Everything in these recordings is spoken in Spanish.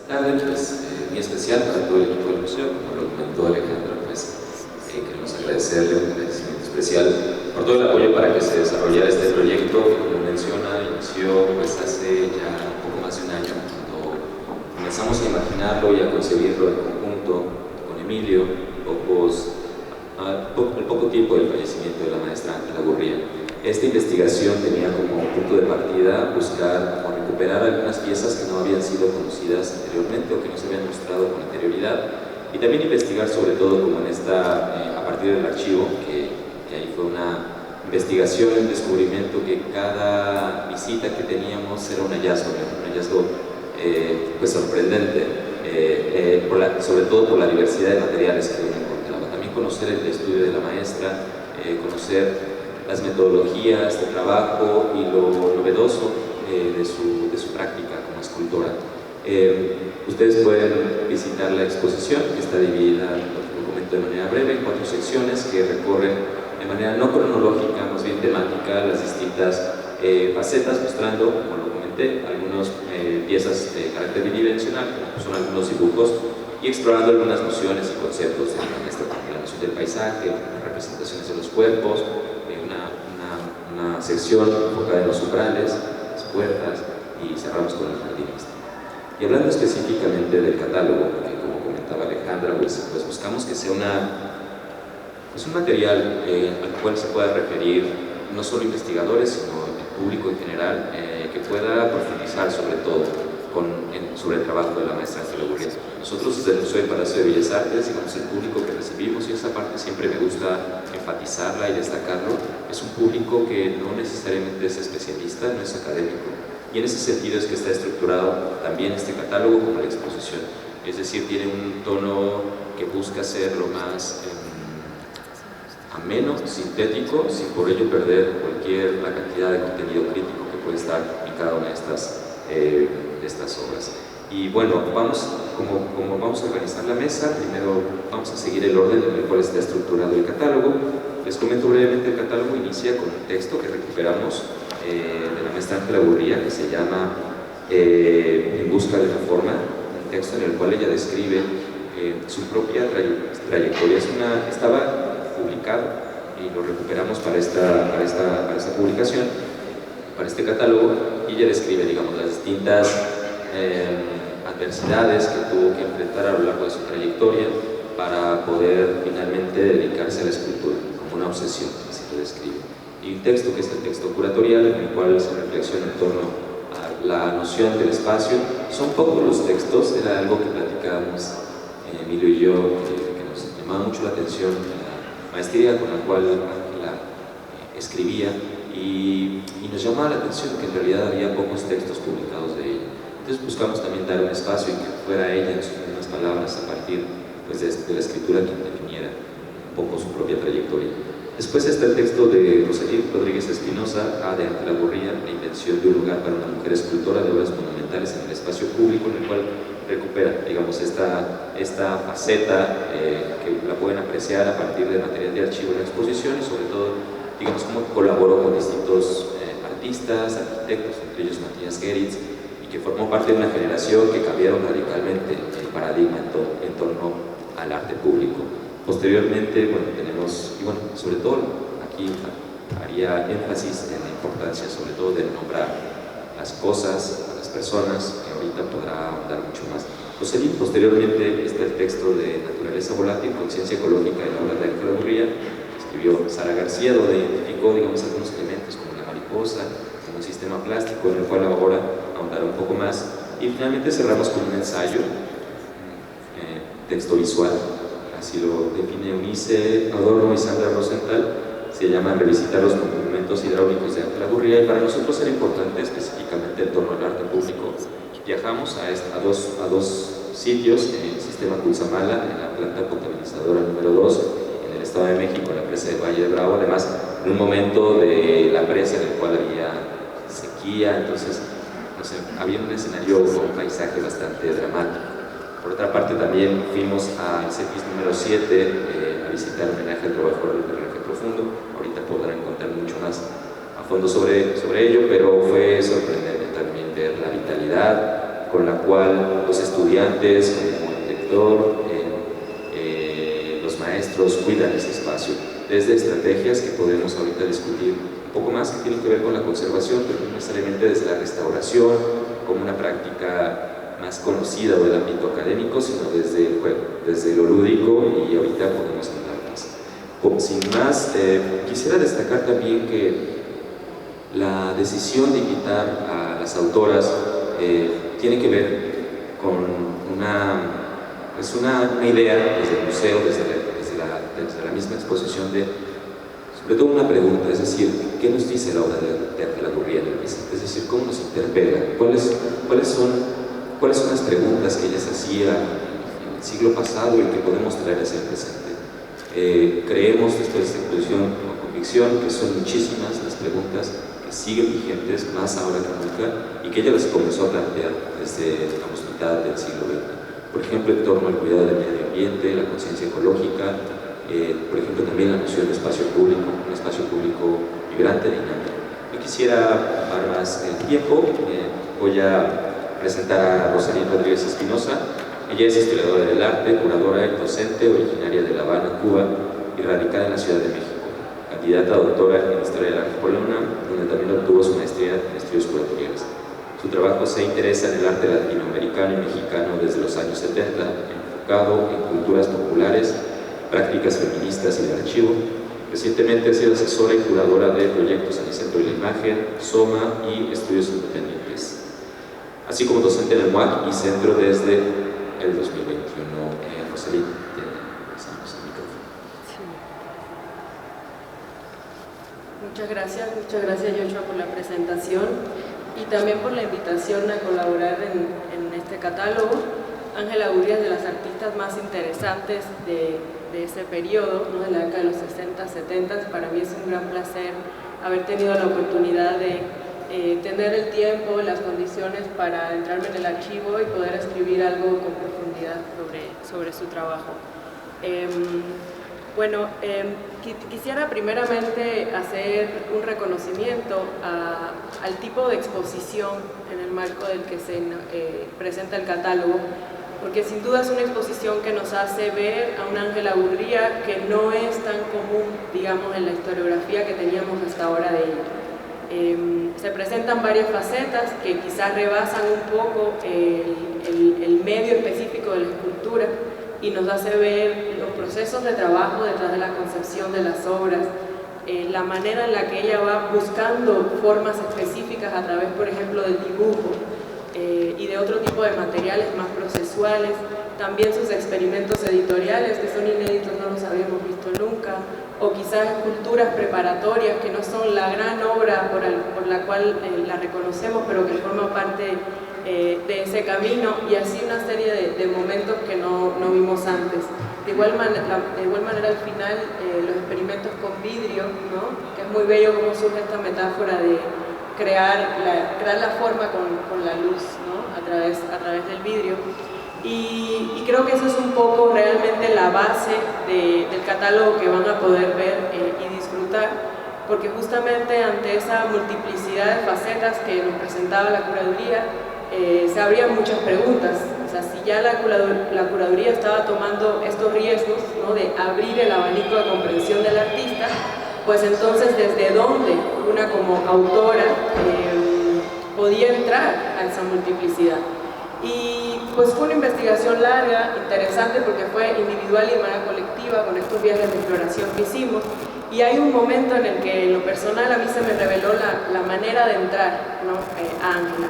tarde, pues muy especial para todo el equipo del museo, como lo comentó Alejandro, pues queremos agradecerle un agradecimiento especial por todo el apoyo para que se desarrollara este proyecto que, como menciona, inició pues hace ya un poco más de un año, cuando comenzamos a imaginarlo y a concebirlo en conjunto con Emilio, al poco tiempo del fallecimiento de la maestra Ángela Gurría. Esta investigación tenía como punto de partida buscar o recuperar algunas piezas que no habían sido conocidas anteriormente o que no se habían mostrado con anterioridad, y también investigar sobre todo como en esta, a partir del archivo, que ahí fue una investigación, un descubrimiento que cada visita que teníamos era un hallazgo pues sorprendente, sobre todo por la diversidad de materiales que uno encontraba. También conocer el estudio de la maestra, conocer las metodologías de trabajo y lo novedoso de su práctica como escultora. Ustedes pueden visitar la exposición, que está dividida, lo comento de manera breve, en 4 secciones que recorren de manera no cronológica, más bien temática, las distintas facetas, mostrando, como lo comenté, algunas piezas de carácter bidimensional, como son algunos dibujos, y explorando algunas nociones y conceptos de la maestra, como la noción del paisaje, las representaciones de los cuerpos, una sección enfocada en los umbrales, las puertas, y cerramos con el jardín. Y hablando específicamente del catálogo, que como comentaba Alejandra, pues buscamos que sea un material al cual se pueda referir no solo investigadores, sino el público en general, que pueda profundizar sobre todo sobre el trabajo de la maestra Ángela Gurría. Nosotros desde el Museo del Palacio de Bellas Artes, digamos, el público que recibimos, y esa parte siempre me gusta enfatizarla y destacarlo, es un público que no necesariamente es especialista, no es académico, y en ese sentido es que está estructurado también este catálogo como la exposición, es decir, tiene un tono que busca ser lo más ameno, sintético, sin por ello perder la cantidad de contenido crítico que puede estar en cada una de estas obras. Y bueno, como vamos a organizar la mesa, primero vamos a seguir el orden en el cual está estructurado el catálogo. Les comento brevemente. El catálogo inicia con un texto que recuperamos de la maestra Ángela Gurría, que se llama En busca de la forma, un texto en el cual ella describe su propia trayectoria. Estaba publicado y lo recuperamos para esta publicación, para este catálogo, y ella describe, digamos, las distintas adversidades que tuvo que enfrentar a lo largo de su trayectoria para poder finalmente dedicarse a la escultura, como una obsesión, así lo describe. Y un texto que es el texto curatorial, en el cual se reflexiona en torno a la noción del espacio. Son pocos los textos, era algo que platicábamos Emilio y yo, que nos llamaba mucho la atención la maestría con la cual Ángela escribía, y nos llamaba la atención que en realidad había pocos textos publicados de ella. Entonces buscamos también dar un espacio en que fuera ella, en sus mismas palabras, a partir pues, de la escritura, que definiera un poco su propia trayectoria. Después está el texto de Rosalía Rodríguez Espinosa, de Ángela Gurría, la invención de un lugar para una mujer escultora de obras monumentales en el espacio público, en el cual recupera, digamos, esta faceta que la pueden apreciar a partir del material de archivo de la exposición, y sobre todo, digamos, cómo colaboró con distintos artistas, arquitectos, entre ellos Matías Geritz, y que formó parte de una generación que cambiaron radicalmente el paradigma en torno al arte público. Posteriormente, bueno, tenemos, y bueno, sobre todo aquí haría énfasis en la importancia sobre todo de nombrar las cosas, a las personas, que ahorita podrá ahondar mucho más. Posteriormente está el texto de Naturaleza Volátil, Conciencia Ecológica de la obra de Ángela Gurría, que escribió Sara García, donde identificó, digamos, algunos elementos como la mariposa, como un sistema plástico, en el cual ahora ahondar un poco más. Y finalmente cerramos con un ensayo, texto visual, así lo define Eunice Adorno y Sandra Rosenthal, se llama Revisitar los monumentos hidráulicos de Ángela Gurría, y para nosotros era importante específicamente en torno al arte público. Viajamos a dos sitios, en el sistema Cutzamala, en la planta potabilizadora número 2, en el Estado de México, en la presa del Valle de Bravo, además en un momento de la presa en el cual había sequía, entonces no sé, había un escenario con un paisaje bastante dramático. Por otra parte, también fuimos al CEPIS número 7 a visitar homenaje al trabajo del drenaje profundo. Ahorita podrán contar mucho más a fondo sobre ello, pero fue sorprendente también ver la vitalidad con la cual los estudiantes, como el lector, los maestros cuidan ese espacio, desde estrategias que podemos ahorita discutir un poco más, que tienen que ver con la conservación, pero no necesariamente desde la restauración, como una práctica más conocida del ámbito académico, sino desde el juego, desde lo lúdico, y ahorita podemos hablar más. Sin más, quisiera destacar también que la decisión de invitar a las autoras tiene que ver con una idea desde el museo, desde la misma exposición, sobre todo una pregunta, es decir, ¿qué nos dice la obra de Ángela Gurría? Es decir, ¿cómo nos interpela? ¿Cuáles son las preguntas que ella se hacía en el siglo pasado y que podemos traer hacia el presente? Creemos, después de esta exposición, con convicción, que son muchísimas las preguntas que siguen vigentes, más ahora que nunca, y que ella las comenzó a plantear desde, digamos, mitad del siglo XX. Por ejemplo, en torno al cuidado del medio ambiente, la conciencia ecológica, por ejemplo, también la noción de espacio público, un espacio público vibrante, dinámico. Yo quisiera dar más el tiempo, voy a presentar a Rosalín Rodríguez Espinosa. Ella es historiadora del arte, curadora y docente, originaria de La Habana, Cuba, y radicada en la Ciudad de México. Candidata a doctora en Historia del Arte por la UNAM, donde también obtuvo su maestría en estudios curatoriales. Su trabajo se interesa en el arte latinoamericano y mexicano desde los años 70, enfocado en culturas populares, prácticas feministas y de archivo. Recientemente ha sido asesora y curadora de proyectos en el Centro de la Imagen, SOMA y Estudios Independientes, así como docente en el MUAC y Centro desde el 2021. Rosalín, te pasamos el micrófono. Sí. Muchas gracias Joshua por la presentación y también por la invitación a colaborar en este catálogo. Ángela Gurría es de las artistas más interesantes de ese periodo, ¿no? De la década de los 60, 70. Para mí es un gran placer haber tenido la oportunidad de tener el tiempo, las condiciones para entrarme en el archivo y poder escribir algo con profundidad sobre su trabajo. Quisiera primeramente hacer un reconocimiento al tipo de exposición en el marco del que se presenta el catálogo, porque sin duda es una exposición que nos hace ver a una Ángela Gurría que no es tan común, digamos, en la historiografía que teníamos hasta ahora de ella. Se presentan varias facetas que quizás rebasan un poco el medio específico de la escultura y nos hace ver los procesos de trabajo detrás de la concepción de las obras, la manera en la que ella va buscando formas específicas a través, por ejemplo, del dibujo y de otro tipo de materiales más procesuales, también sus experimentos editoriales que son inéditos, no los habíamos visto nunca, o quizás esculturas preparatorias que no son la gran obra por la cual la reconocemos, pero que forma parte de ese camino, y así una serie de momentos que no vimos antes. De igual manera al final los experimentos con vidrio, ¿no? Que es muy bello cómo surge esta metáfora de crear la forma con la luz, ¿no? a través del vidrio. Y creo que eso es un poco realmente la base del catálogo que van a poder ver y disfrutar, porque justamente ante esa multiplicidad de facetas que nos presentaba la curaduría, se abrían muchas preguntas. O sea, si ya la curaduría estaba tomando estos riesgos, ¿no? de abrir el abanico de comprensión del artista, pues entonces desde dónde una como autora podía entrar a esa multiplicidad. Y pues fue una investigación larga, interesante, porque fue individual y de manera colectiva con estos viajes de exploración que hicimos. Y hay un momento en el que en lo personal a mí se me reveló la manera de entrar, ¿no? a Ángela.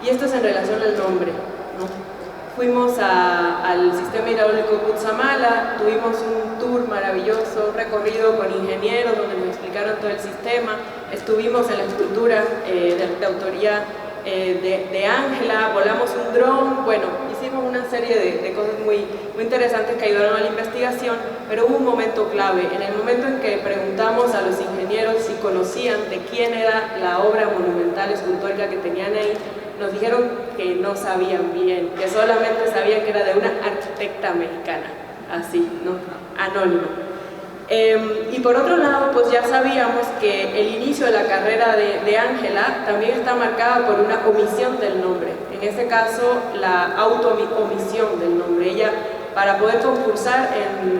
Y esto es en relación al nombre, ¿no? Fuimos al sistema hidráulico Cutzamala, tuvimos un tour maravilloso, un recorrido con ingenieros donde nos explicaron todo el sistema, estuvimos en la escultura de autoría de Ángela, volamos un dron, bueno, hicimos una serie de cosas muy interesantes que ayudaron a la investigación, pero hubo un momento clave, en el momento en que preguntamos a los ingenieros si conocían de quién era la obra monumental escultórica que tenían ahí, nos dijeron que no sabían bien, que solamente sabían que era de una arquitecta mexicana, así, ¿no? Anónima. Y por otro lado, pues ya sabíamos que el inicio de la carrera de Ángela también está marcada por una omisión del nombre. en este caso la auto-omisión del nombre. Ella, para poder concursar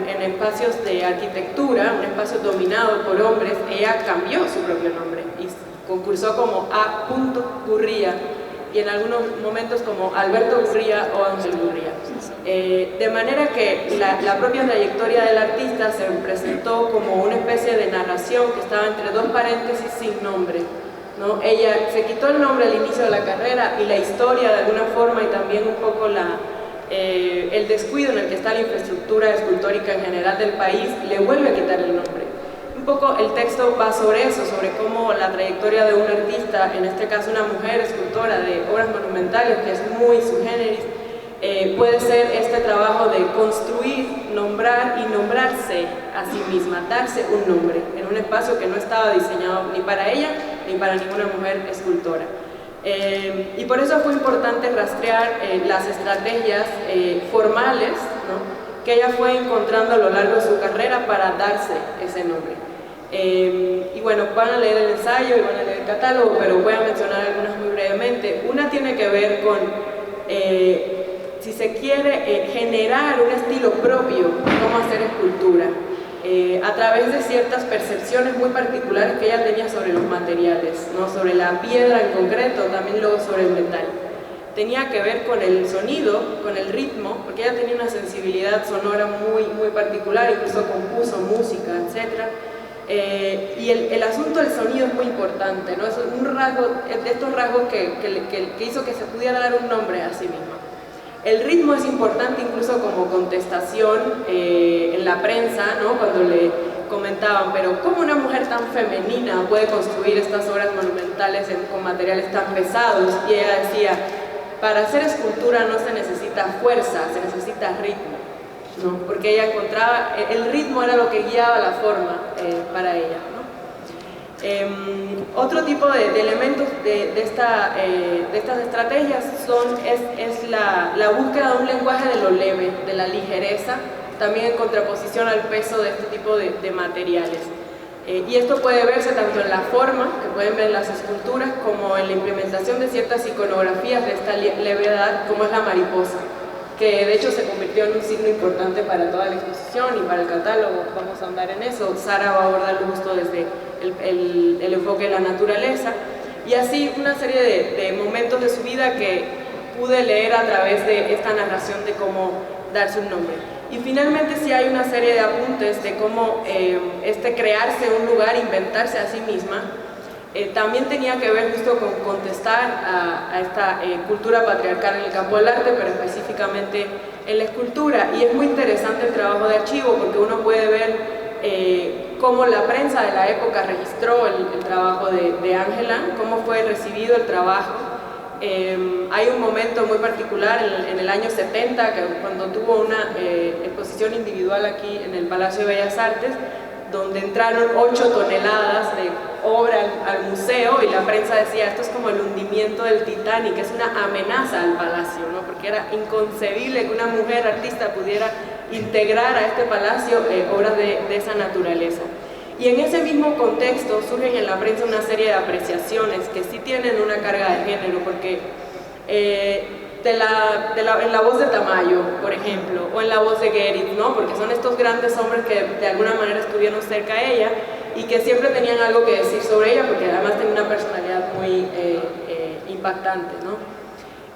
en espacios de arquitectura, un espacio dominado por hombres, ella cambió su propio nombre y concursó como A. Gurría, y en algunos momentos como Alberto Gurría o Ángel Gurría. De manera que la propia trayectoria del artista se presentó como una especie de narración que estaba entre dos paréntesis sin nombre, ¿no? Ella se quitó el nombre al inicio de la carrera y la historia de alguna forma, y también un poco el descuido en el que está la infraestructura escultórica en general del país, le vuelve a quitar el nombre. Un poco el texto va sobre eso, sobre cómo la trayectoria de un artista, en este caso una mujer escultora de obras monumentales, que es muy sui generis, puede ser este trabajo de construir, nombrar y nombrarse a sí misma, darse un nombre en un espacio que no estaba diseñado ni para ella ni para ninguna mujer escultora. Y por eso fue importante rastrear las estrategias formales, ¿no?, que ella fue encontrando a lo largo de su carrera para darse ese nombre. Y bueno, van a leer el ensayo y van a leer el catálogo, pero voy a mencionar algunas muy brevemente. Una tiene que ver con, si se quiere, generar un estilo propio de cómo hacer escultura, a través de ciertas percepciones muy particulares que ella tenía sobre los materiales, ¿no?, sobre la piedra en concreto, también luego sobre el metal. Tenía que ver con el sonido, con el ritmo, porque ella tenía una sensibilidad sonora muy, muy particular, incluso compuso música, etc. Y el asunto del sonido es muy importante, ¿no? Es un rasgo, de estos rasgos que hizo que se pudiera dar un nombre a sí misma. El ritmo es importante incluso como contestación en la prensa, ¿no?, cuando le comentaban, pero ¿cómo una mujer tan femenina puede construir estas obras monumentales con materiales tan pesados? Y ella decía, para hacer escultura no se necesita fuerza, se necesita ritmo, ¿no?, porque ella encontraba, el ritmo era lo que guiaba la forma para ella, ¿no? Otro tipo de elementos de estas estrategias es la búsqueda de un lenguaje de lo leve, de la ligereza, también en contraposición al peso de este tipo de materiales. Y esto puede verse tanto en la forma, que pueden ver en las esculturas, como en la implementación de ciertas iconografías de esta levedad, como es la mariposa, que de hecho se convirtió en un signo importante para toda la exposición y para el catálogo. Vamos a andar en eso. Sara va a abordarlo justo desde el enfoque de la naturaleza, y así una serie de momentos de su vida que pude leer a través de esta narración de cómo darse un nombre. Y finalmente sí hay una serie de apuntes de cómo crearse un lugar, inventarse a sí misma, también tenía que ver justo con contestar a esta cultura patriarcal en el campo del arte, pero específicamente en la escultura. Y es muy interesante el trabajo de archivo, porque uno puede ver cómo la prensa de la época registró el trabajo de Ángela, cómo fue recibido el trabajo. Hay un momento muy particular en el año 70, cuando tuvo una exposición individual aquí en el Palacio de Bellas Artes, donde entraron 8 toneladas de obra al museo, y la prensa decía, esto es como el hundimiento del Titanic, es una amenaza al palacio, ¿no?, porque era inconcebible que una mujer artista pudiera integrar a este palacio obras de esa naturaleza. Y en ese mismo contexto surgen en la prensa una serie de apreciaciones que sí tienen una carga de género, porque en la voz de Tamayo, por ejemplo, o en la voz de Gehry, ¿no?, porque son estos grandes hombres que de alguna manera estuvieron cerca a ella y que siempre tenían algo que decir sobre ella, porque además tenía una personalidad muy impactante, ¿no?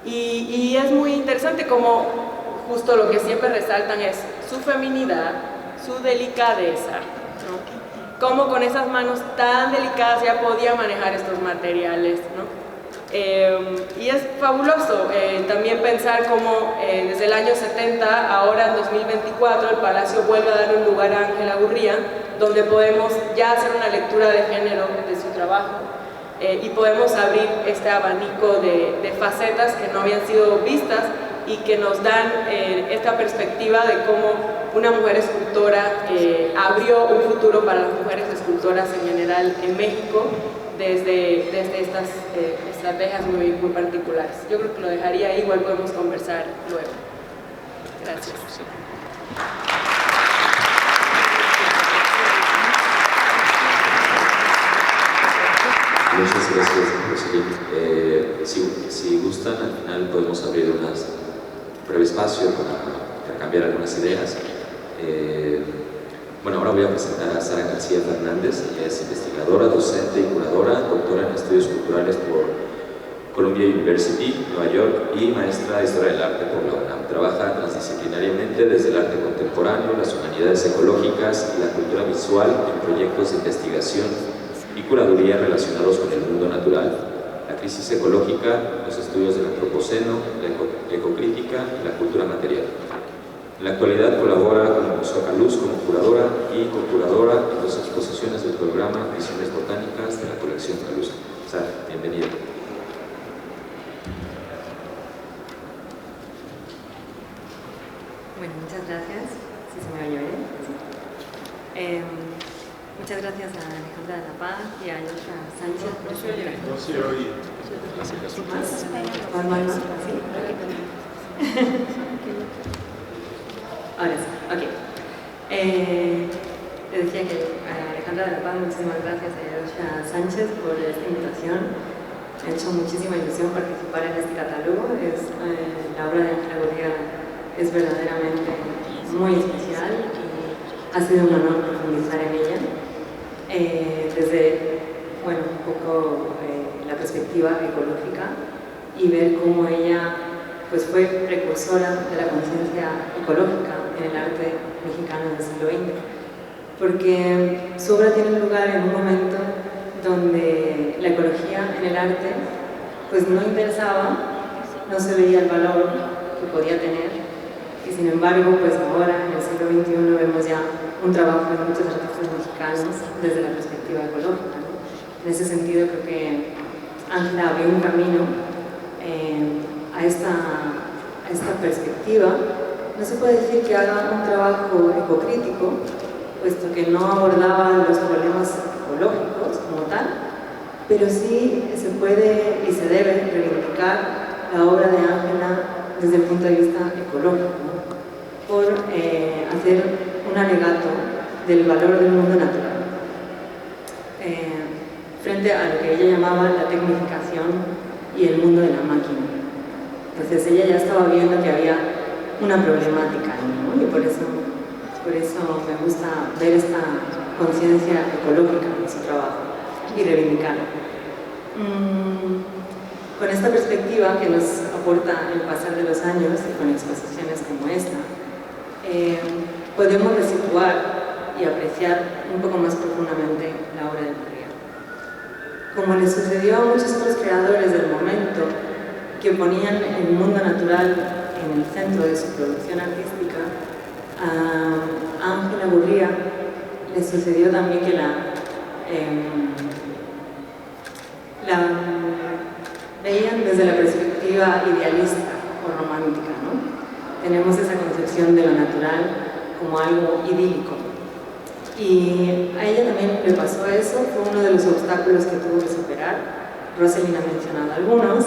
Y es muy interesante como justo lo que siempre resaltan es su feminidad, su delicadeza, ¿no?, cómo con esas manos tan delicadas ya podía manejar estos materiales, ¿no? Y es fabuloso también pensar cómo desde el año 70, ahora en 2024, el Palacio vuelve a dar un lugar a Ángela Gurría, donde podemos ya hacer una lectura de género de su trabajo, y podemos abrir este abanico de facetas que no habían sido vistas y que nos dan esta perspectiva de cómo una mujer escultora abrió un futuro para las mujeres escultoras en general en México, desde estas estrategias muy particulares. Yo creo que lo dejaría ahí, igual podemos conversar luego. Gracias. Muchas gracias, José. Si gustan, al final podemos abrir un breve espacio para cambiar algunas ideas. Bueno, ahora voy a presentar a Sara García Fernández. Ella es investigadora, docente y curadora, doctora en estudios culturales por Columbia University, Nueva York, y maestra de Historia del Arte por la UNAM. Trabaja transdisciplinariamente desde el arte contemporáneo, las humanidades ecológicas y la cultura visual en proyectos de investigación y curaduría relacionados con el mundo natural, la crisis ecológica, los estudios del antropoceno, la ecocrítica y la cultura material. En la actualidad colabora con el Museo Caluz como curadora y co-curadora en dos exposiciones del programa Visiones Botánicas de la colección Caluz. Sara, bienvenida. Bueno, muchas gracias. Si se me oye bien. Sí. Muchas gracias a Alejandra de la Paz y a Joshua Sánchez por esta invitación. No se oye. ¿Más? ¿Sí? Ahora sí, ok. Le decía que a Alejandra de la Paz, muchísimas gracias a Joshua Sánchez por esta invitación. Me ha hecho muchísima ilusión participar en este catálogo. La obra de Ángela Gurría es verdaderamente muy especial y ha sido un honor profundizar en ella. Desde, bueno, un poco la perspectiva ecológica y ver cómo ella pues, fue precursora de la conciencia ecológica en el arte mexicano del siglo XX, porque su obra tiene lugar en un momento donde la ecología en el arte pues, no interesaba, no se veía el valor que podía tener, y sin embargo, pues ahora en el siglo XXI vemos ya un trabajo de muchos artistas mexicanos desde la perspectiva ecológica, ¿no? En ese sentido creo que Ángela abrió un camino a esta perspectiva. No se puede decir que haga un trabajo ecocrítico, puesto que no abordaba los problemas ecológicos como tal, pero sí se puede y se debe reivindicar la obra de Ángela desde el punto de vista ecológico, ¿no? Por hacer un alegato del valor del mundo natural frente a lo que ella llamaba la tecnificación y el mundo de la máquina. Entonces ella ya estaba viendo que había una problemática ahí, ¿no? Y por eso me gusta ver esta conciencia ecológica en su trabajo y reivindicarla. Con esta perspectiva que nos aporta el pasar de los años y con exposiciones como esta, podemos resituar y apreciar un poco más profundamente la obra de Gurría. Como le sucedió a muchos otros creadores del momento que ponían el mundo natural en el centro de su producción artística, a Ángela Gurría le sucedió también que la veían desde la perspectiva idealista o romántica, ¿no? Tenemos esa concepción de lo natural como algo idílico. Y a ella también le pasó eso, fue uno de los obstáculos que tuvo que superar. Rosalind ha mencionado algunos,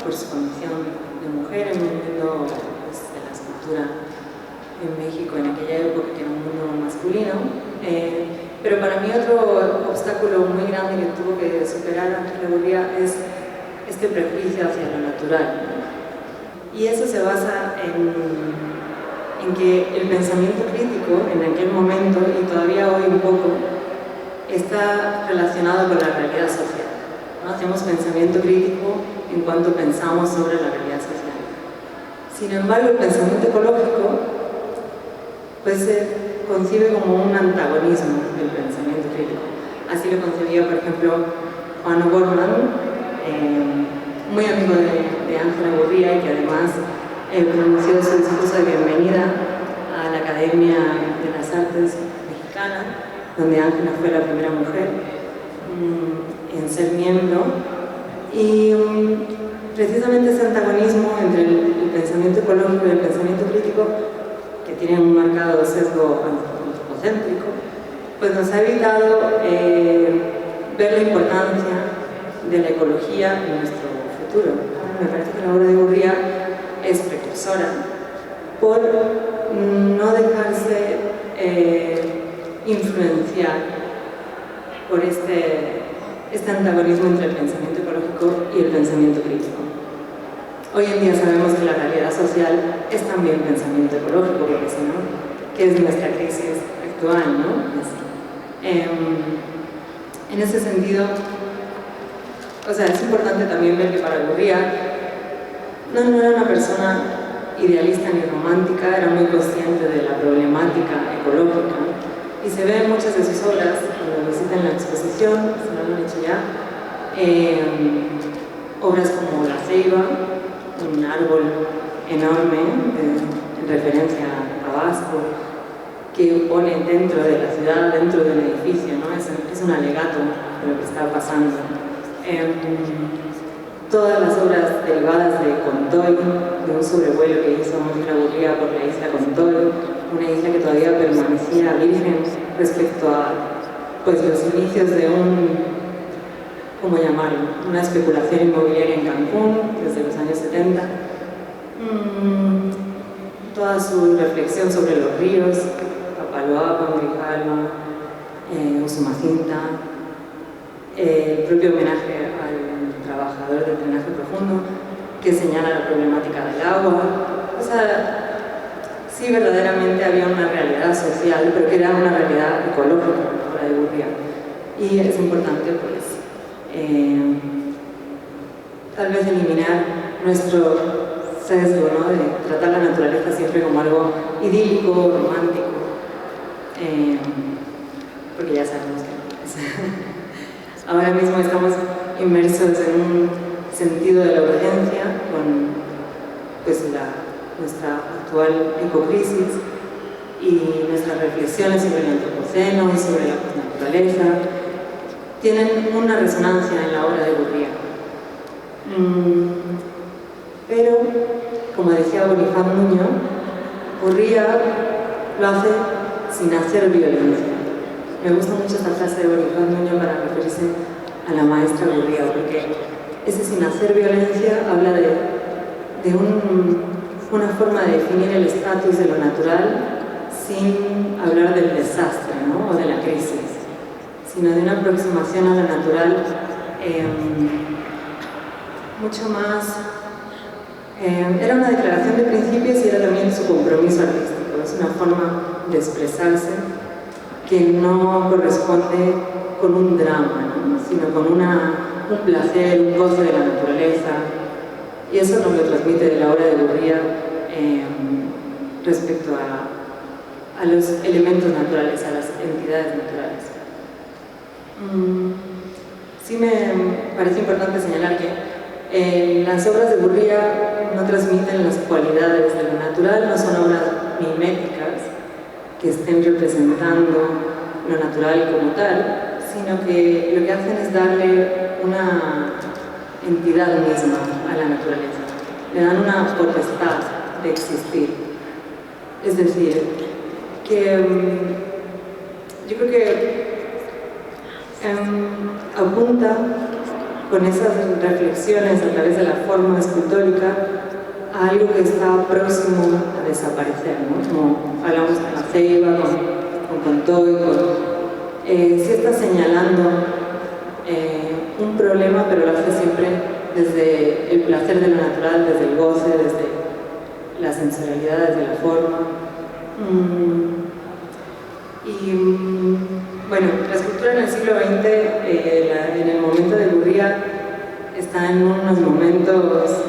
por su condición de mujer en un mundo pues, de la escultura en México en aquella época, que era un mundo masculino. Pero para mí otro obstáculo muy grande que tuvo que superar Ángela Gurría es este prejuicio hacia lo natural. Y eso se basa en que el pensamiento crítico en aquel momento, y todavía hoy un poco, está relacionado con la realidad social, ¿no? Hacemos pensamiento crítico en cuanto pensamos sobre la realidad social. Sin embargo, el pensamiento ecológico pues, se concibe como un antagonismo del pensamiento crítico. Así lo concebía, por ejemplo, Juan O'Gorman, muy amigo de Ángela Gurría y que además pronunció su discurso de bienvenida a la Academia de las Artes Mexicana, donde Ángela fue la primera mujer en ser miembro. Y precisamente ese antagonismo entre el pensamiento ecológico y el pensamiento crítico, que tiene un marcado sesgo antropocéntrico, pues nos ha evitado ver la importancia de la ecología en nuestro futuro. Me parece que la obra de Gurría es precursora por no dejarse influenciar por este este antagonismo entre el pensamiento ecológico y el pensamiento crítico. Hoy en día sabemos que la realidad social es también pensamiento ecológico, porque si no, ¿qué es nuestra crisis actual, no? En ese sentido, o sea, es importante también ver que para Gurría no era una persona idealista ni romántica, era muy consciente de la problemática ecológica y se ve en muchas de sus obras, cuando visiten la exposición, se lo han hecho ya, obras como La Ceiba, un árbol enorme en referencia a Tabasco, que pone dentro de la ciudad, dentro del edificio, ¿no? Es un alegato de lo que está pasando. Todas las obras derivadas de Contoy, de un sobrevuelo que hizo Mónica Gurría por la isla Contoy, una isla que todavía permanecía virgen respecto a pues, los inicios de ¿cómo llamarlo? Una especulación inmobiliaria en Cancún desde los años 70. Toda su reflexión sobre los ríos, Papaloapan, Grijalva, Usumacinta, el propio homenaje al trabajador del drenaje profundo, que señala la problemática del agua. O sea, sí, verdaderamente había una realidad social, pero que era una realidad ecológica, la de Gurría. Y es importante, pues, tal vez eliminar nuestro sesgo, ¿no? De tratar la naturaleza siempre como algo idílico, romántico, porque ya sabemos que ahora mismo estamos inmersos en un sentido de la urgencia con pues, nuestra actual ecocrisis y nuestras reflexiones sobre el antropoceno y sobre la naturaleza tienen una resonancia en la obra de Gurría. Pero, como decía Bonifaz Nuño, Gurría lo hace sin hacer violencia. Me gusta mucho esta frase de Bonifaz Nuño para referirse a la maestra Gurría, porque ese sin hacer violencia habla de una forma de definir el estatus de lo natural sin hablar del desastre, ¿no? O de la crisis, sino de una aproximación a lo natural mucho más... era una declaración de principios y era también su compromiso artístico. Es una forma de expresarse que no corresponde con un drama, ¿no? Sino con un placer, un goce de la naturaleza. Y eso nos lo transmite de la obra de Gurría respecto a los elementos naturales, a las entidades naturales. Sí me parece importante señalar que las obras de Gurría no transmiten las cualidades de lo natural, no son obras miméticas que estén representando lo natural como tal, sino que lo que hacen es darle una entidad misma a la naturaleza, le dan una potestad de existir. Es decir, que yo creo que apunta con esas reflexiones a través de la forma escultórica a algo que está próximo a desaparecer, ¿no? Como hablamos con La Ceiba, con Contoy, sí está señalando un problema, pero lo hace siempre desde el placer de lo natural, desde el goce, desde la sensorialidad, desde la forma. Bueno, la escultura en el siglo XX, en el momento de Gurría, está en unos momentos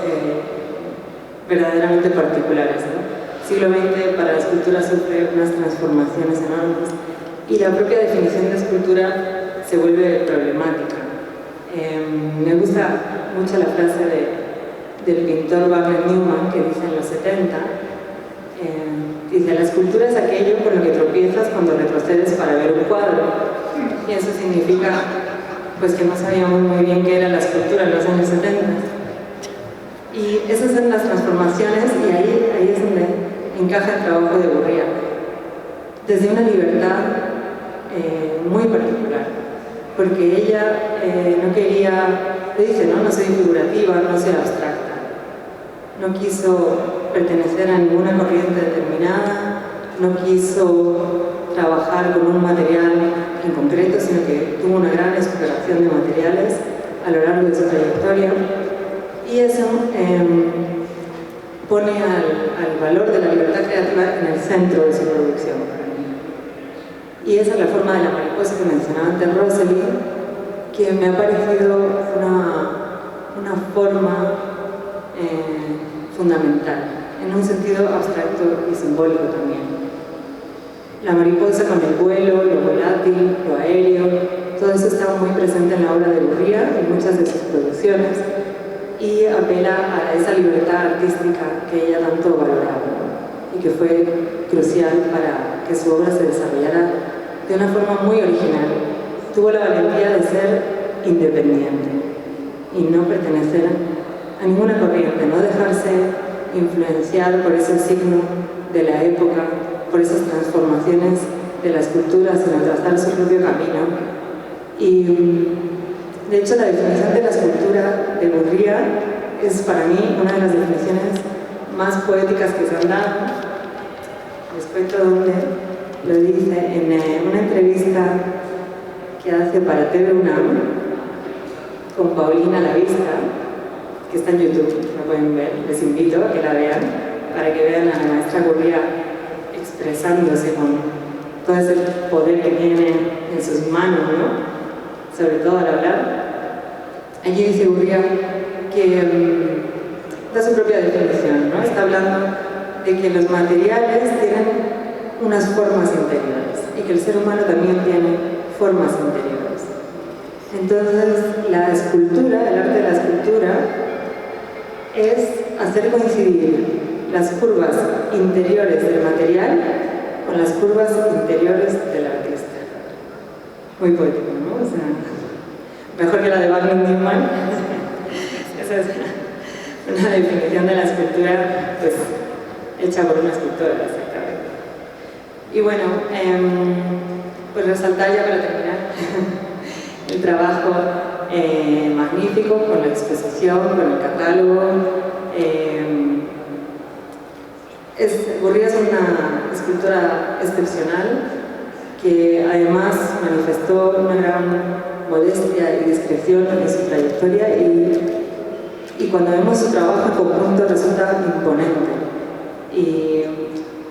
verdaderamente particulares, ¿no? Siglo XX para la escultura sufre unas transformaciones enormes y la propia definición de escultura se vuelve problemática. Me gusta mucho la frase del pintor Wagner Newman que dice en los 70, dice: la escultura es aquello con lo que tropiezas cuando retrocedes para ver un cuadro. Y eso significa pues que no sabíamos muy bien qué era la escultura en los años 70. Y esas son las transformaciones y ahí es donde encaja el trabajo de Gurría. Desde una libertad muy particular, porque ella no quería, le dice, no soy figurativa, no soy abstracta. No quiso pertenecer a ninguna corriente determinada, no quiso trabajar con un material en concreto, sino que tuvo una gran exploración recuperación de materiales a lo largo de su trayectoria, y eso pone al valor de la libertad creativa en el centro de su producción para mí. Y esa es la forma de la mariposa que mencionaba antes Rosalie, que me ha parecido una forma fundamental, en un sentido abstracto y simbólico también. La mariposa con el vuelo, lo volátil, lo aéreo, todo eso está muy presente en la obra de Gurría y muchas de sus producciones, y apela a esa libertad artística que ella tanto valoraba, ¿no? Y que fue crucial para que su obra se desarrollara de una forma muy original. Tuvo la valentía de ser independiente y no pertenecer a ninguna corriente, no dejarse influenciar por ese signo de la época, por esas transformaciones de la escultura, sino trazar su propio camino. Y de hecho la definición de la escultura de Gurría es para mí una de las definiciones más poéticas que se han dado, respecto a donde lo dice en una entrevista que hace para TV UNAM con Paulina Lavista, que está en YouTube, la pueden ver, les invito a que la vean, para que vean a la maestra Gurría expresándose con todo ese poder que tiene en sus manos, ¿no? Sobre todo al hablar. Allí dice Gurría que da su propia definición, ¿no? Está hablando de que los materiales tienen unas formas interiores y que el ser humano también tiene formas interiores. Entonces, la escultura, el arte de la escultura, es hacer coincidir las curvas interiores del material con las curvas interiores del artista. Muy poético, ¿no? O sea, mejor que la de Wagner Newman. Esa es una definición de la escultura, pues, hecha por una escultora, exactamente. Y bueno, pues resaltar ya para terminar el trabajo magnífico con la exposición, con el catálogo. Gurría es una escultora excepcional que además manifestó una gran modestia y discreción en su trayectoria, y cuando vemos su trabajo en conjunto resulta imponente. Y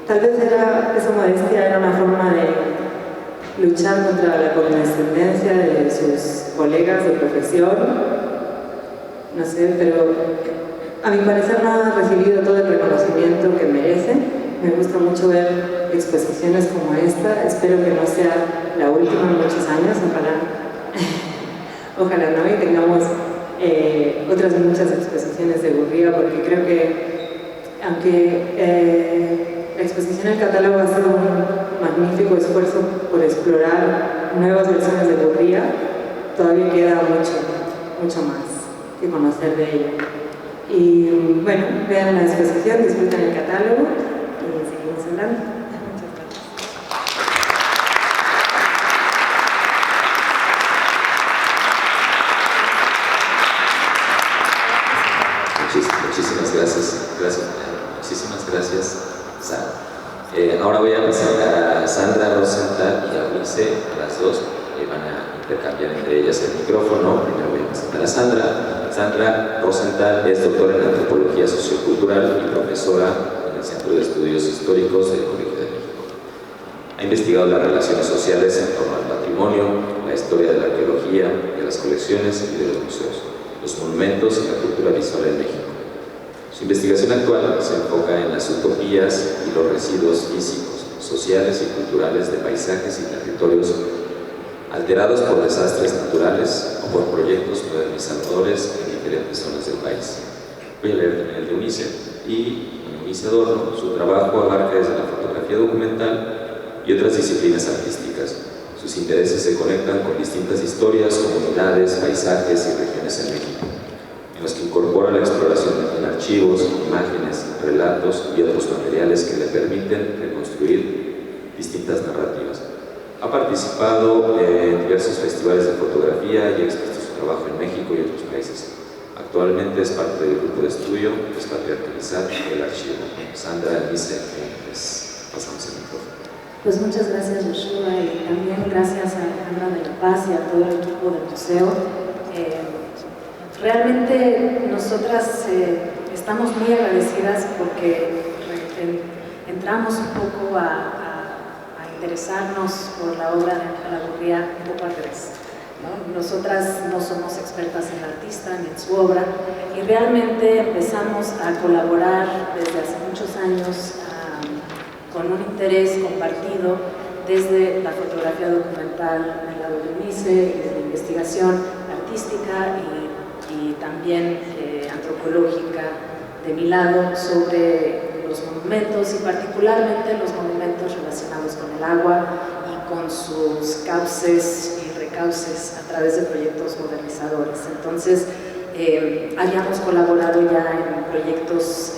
tal vez esa modestia era una forma de luchar contra la condescendencia de sus colegas de profesión, no sé, pero a mi parecer no ha recibido todo el reconocimiento que merece. Me gusta mucho ver exposiciones como esta, espero que no sea la última en muchos años, ojalá no, y tengamos otras muchas exposiciones de Gurría, porque creo que aunque la exposición del catálogo ha sido un magnífico esfuerzo por explorar nuevas versiones de Gurría, todavía queda mucho más que conocer de ella. Y bueno, vean la exposición, disfruten el catálogo y seguimos hablando. Muchísimas gracias. Muchísimas gracias, Sara. Ahora voy a presentar a Sandra Rosenthal y a Ulice, a las dos, que van a intercambiar entre ellas el micrófono. Primero voy a presentar a Sandra. Sandra Rosenthal es doctora en Antropología Sociocultural y profesora en el Centro de Estudios Históricos del Colegio de México. Ha investigado las relaciones sociales en torno al patrimonio, la historia de la arqueología, de las colecciones y de los museos, los monumentos y la cultura visual en México. Su investigación actual se enfoca en las utopías y los residuos físicos, sociales y culturales de paisajes y territorios alterados por desastres naturales o por proyectos modernizadores en diferentes zonas del país. Voy a leer también el de Eunice. Y Eunice Adorno, su trabajo abarca desde la fotografía documental y otras disciplinas artísticas. Sus intereses se conectan con distintas historias, comunidades, paisajes y regiones en México, en los que incorpora la exploración en archivos, imágenes, relatos y otros materiales que le permiten reconstruir distintas narrativas. Ha participado en diversos festivales de fotografía y ha expuesto su trabajo en México y otros países. Actualmente es parte del grupo de estudio Despatriarcalizar el Archivo. Sandra dice que pasamos el micrófono. Pues muchas gracias, Yoshua, y también gracias a Alejandra de la Paz y a todo el equipo del museo. Realmente nosotras estamos muy agradecidas porque entramos un poco a interesarnos por la obra de Ángela Gurría un poco al revés, ¿no? Nosotras no somos expertas en la artista ni en su obra y realmente empezamos a colaborar desde hace muchos años con un interés compartido desde la fotografía documental del lado de UNICE y de la investigación artística y también antropológica de mi lado sobre los monumentos y particularmente los monumentos relacionados con el agua y con sus cauces y recauces a través de proyectos modernizadores. Entonces, habíamos colaborado ya en proyectos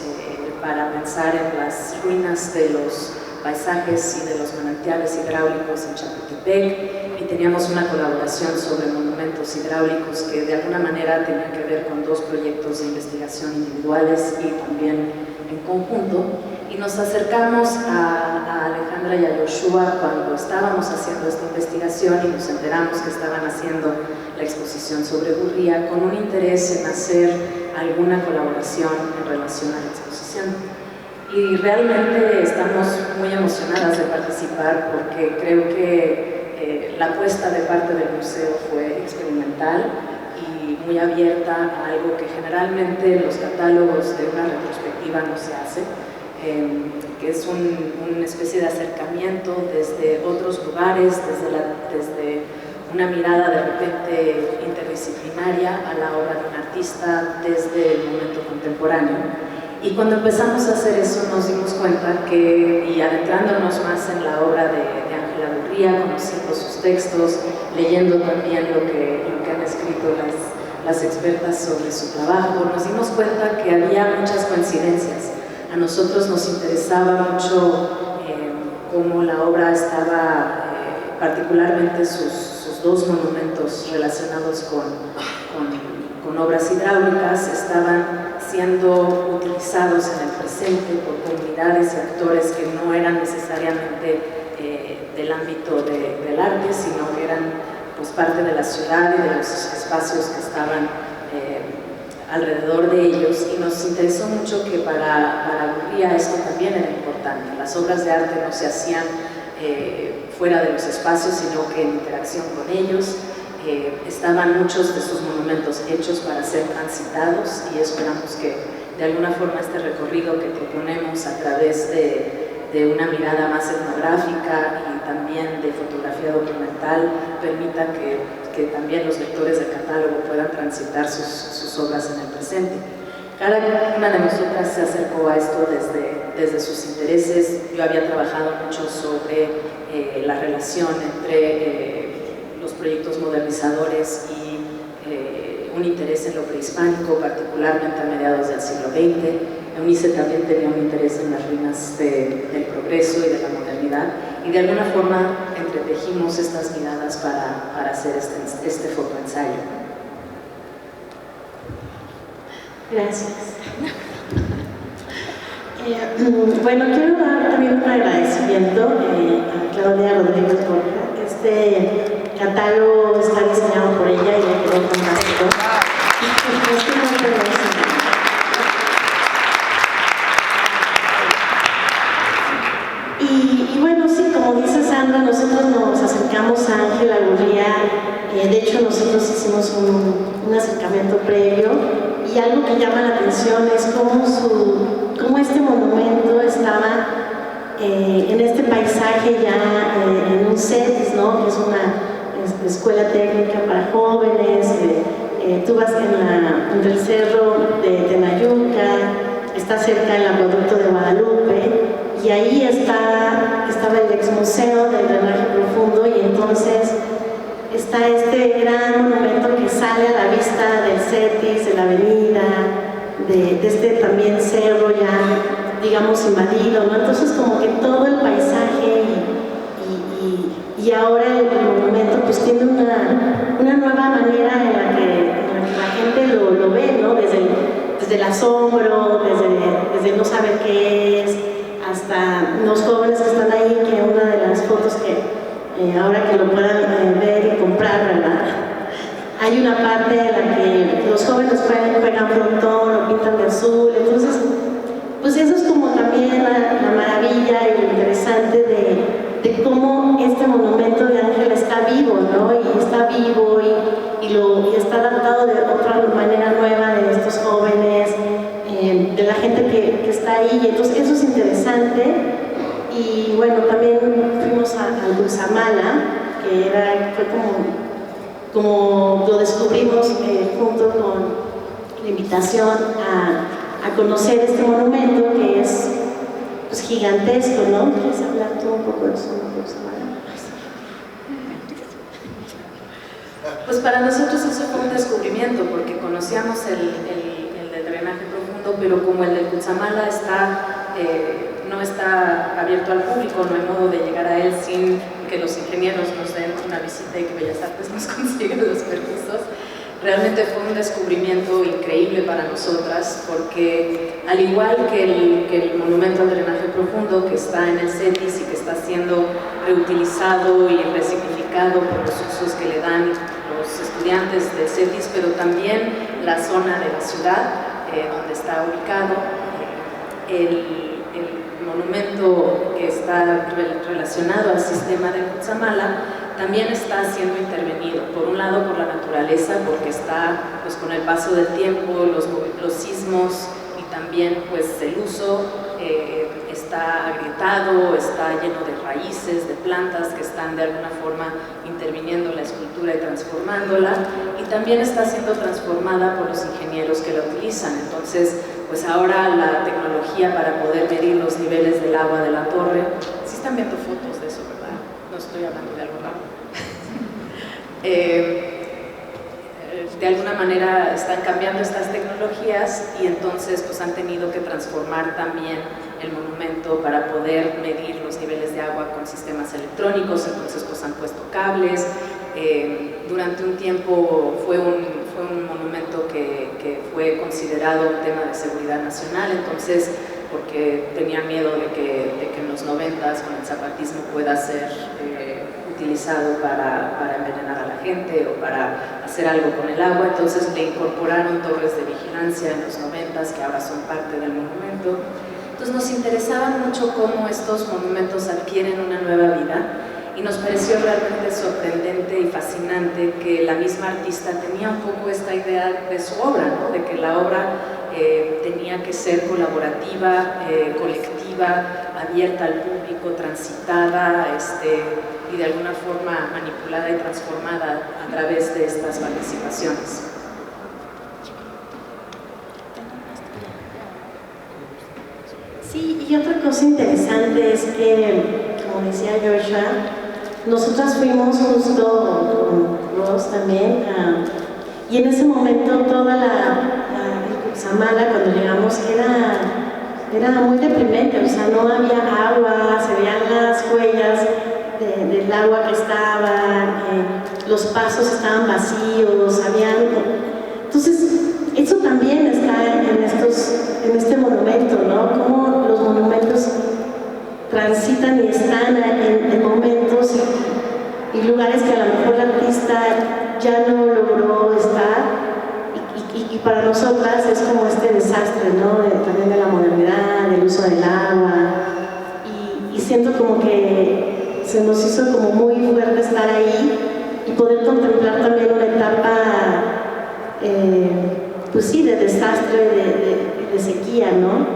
para pensar en las ruinas de los paisajes y de los manantiales hidráulicos en Chapultepec y teníamos una colaboración sobre monumentos hidráulicos que de alguna manera tenía que ver con dos proyectos de investigación individuales y también en conjunto, y nos acercamos a Alejandra y a Yoshua cuando estábamos haciendo esta investigación y nos enteramos que estaban haciendo la exposición sobre Gurría con un interés en hacer alguna colaboración en relación a la exposición. Y realmente estamos muy emocionadas de participar porque creo que la apuesta de parte del museo fue experimental y muy abierta a algo que generalmente en los catálogos de una retrospectiva no se hace, que es una especie de acercamiento desde otros lugares, desde una mirada de repente interdisciplinaria a la obra de un artista desde el momento contemporáneo. Y cuando empezamos a hacer eso nos dimos cuenta que, y adentrándonos más en la obra de Ángela Gurría, conociendo sus textos, leyendo también lo que han escrito las expertas sobre su trabajo, nos dimos cuenta que había muchas coincidencias. A nosotros nos interesaba mucho cómo la obra estaba, particularmente sus dos monumentos relacionados con obras hidráulicas, estaban siendo utilizados en el presente por comunidades y actores que no eran necesariamente del ámbito del arte, sino que eran pues, parte de la ciudad y de los espacios que estaban alrededor de ellos, y nos interesó mucho que para Gurría esto también era importante. Las obras de arte no se hacían fuera de los espacios, sino que en interacción con ellos. Estaban muchos de sus monumentos hechos para ser transitados y esperamos que de alguna forma este recorrido que proponemos a través de una mirada más etnográfica y también de fotografía documental permita que también los lectores del catálogo puedan transitar sus obras en el presente. Cada una de nosotras se acercó a esto desde sus intereses. Yo había trabajado mucho sobre la relación entre los proyectos modernizadores y un interés en lo prehispánico, particularmente a mediados del siglo XX. UNICE también tenía un interés en las ruinas del progreso y de la modernidad, y de alguna forma entretejimos estas miradas para hacer este fotoensayo. Gracias. Bueno, quiero dar también un agradecimiento a Claudia Rodríguez Borja. Este catálogo está diseñado por ella y le quedó fantástico. Y bueno, sí, como dice Sandra, nosotros nos acercamos a Ángela Gurría. De hecho, nosotros hicimos un acercamiento previo, y algo que llama la atención es cómo este monumento estaba en este paisaje ya en un CETIS, ¿no? Que es una escuela técnica para jóvenes. Tú vas en el cerro de Tenayuca, está cerca del acueducto de Guadalupe, y ahí estaba el ex museo del drenaje profundo, y entonces está este gran monumento que sale a la vista del CETIS, de la avenida, de este también cerro ya, digamos, invadido, ¿no? Entonces como que todo el paisaje y ahora el monumento pues tiene una nueva manera en la que la gente lo ve, ¿no? Desde el asombro, desde no saber qué es, hasta los jóvenes que están ahí, que una de las fotos que ahora que lo puedan ver hay una parte en la que los jóvenes juegan frontón o pintan de azul, entonces pues eso es como también la maravilla y lo interesante de cómo este monumento de Ángela está vivo, ¿no? Y está vivo y está adaptado de otra manera nueva de estos jóvenes, de la gente que está ahí, entonces eso es interesante. Y bueno, también fuimos al Cutzamala, que fue como lo descubrimos junto con la invitación a conocer este monumento que es pues, gigantesco, ¿no? ¿Quieres hablar tú un poco de eso? Pues para nosotros eso fue un descubrimiento, porque conocíamos el del drenaje profundo, pero como el del Cutzamala no está abierto al público, no hay modo de llegar a él sin que los ingenieros nos den una visita y que Bellas Artes nos consiga los permisos. Realmente fue un descubrimiento increíble para nosotras, porque al igual que el monumento al drenaje profundo que está en el CETIS y que está siendo reutilizado y resignificado por los usos que le dan los estudiantes del CETIS, pero también la zona de la ciudad donde está ubicado, el monumento que está relacionado al sistema de Cutzamala también está siendo intervenido, por un lado por la naturaleza, porque está pues, con el paso del tiempo, los sismos y también pues, el uso está agrietado, está lleno de raíces, de plantas que están de alguna forma interviniendo en la escultura y transformándola, y también está siendo transformada por los ingenieros que la utilizan. Entonces, pues ahora la tecnología para poder medir los niveles del agua de la torre, sí están viendo fotos de eso, ¿verdad? No estoy hablando de algo raro. De alguna manera están cambiando estas tecnologías y entonces pues han tenido que transformar también el monumento para poder medir los niveles de agua con sistemas electrónicos, entonces pues han puesto cables. Durante un tiempo fue un monumento que fue considerado un tema de seguridad nacional, entonces porque tenían miedo de que en los 90s con el zapatismo pueda ser utilizado para envenenar a la gente o para hacer algo con el agua, entonces le incorporaron torres de vigilancia en los 90s que ahora son parte del monumento. Entonces nos interesaba mucho cómo estos monumentos adquieren una nueva vida y nos pareció realmente sorprendente y fascinante que la misma artista tenía un poco esta idea de su obra, ¿no? De que la obra tenía que ser colaborativa, colectiva, abierta al público, transitada y de alguna forma manipulada y transformada a través de estas participaciones. Sí, y otra cosa interesante es que, como decía Joshua, nosotras fuimos justo con Ross también, y en ese momento toda el Cutzamala, cuando llegamos, era muy deprimente, o sea, no había agua, se veían las huellas del agua que estaba, los pasos estaban vacíos, entonces eso también está en este monumento, ¿no? Cómo los monumentos transitan y están en momentos y lugares que a lo mejor el artista ya no logró estar, y para nosotras es como este desastre, ¿no? También de la modernidad, del uso del agua, y siento como que se nos hizo como muy fuerte estar ahí y poder contemplar también una etapa pues sí, de desastre, de sequía, ¿no?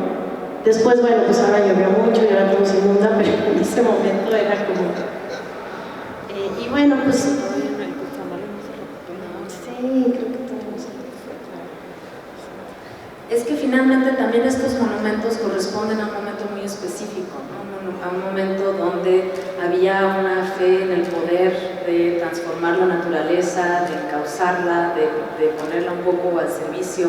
Después, bueno, pues ahora llovió mucho y ahora todo se inunda, pero en ese momento era como... y bueno, pues... Sí, creo que todo se Es que finalmente también estos monumentos corresponden a un momento muy específico, ¿no? A un momento donde había una fe en el poder de transformar la naturaleza, de encauzarla, de ponerla un poco al servicio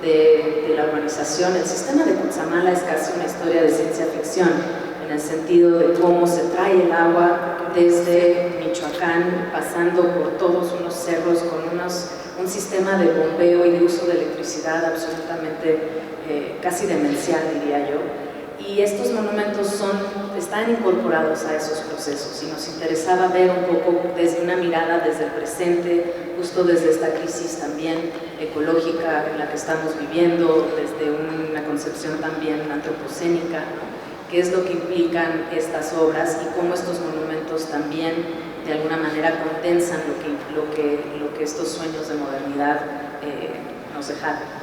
de la urbanización. El sistema de Cutzamala es casi una historia de ciencia ficción, en el sentido de cómo se trae el agua desde Michoacán, pasando por todos unos cerros con un sistema de bombeo y de uso de electricidad absolutamente casi demencial, diría yo. Y estos monumentos son están incorporados a esos procesos y nos interesaba ver un poco desde una mirada desde el presente, justo desde esta crisis también ecológica en la que estamos viviendo, desde una concepción también antropocénica, qué es lo que implican estas obras y cómo estos monumentos también de alguna manera condensan lo que estos sueños de modernidad nos dejaron.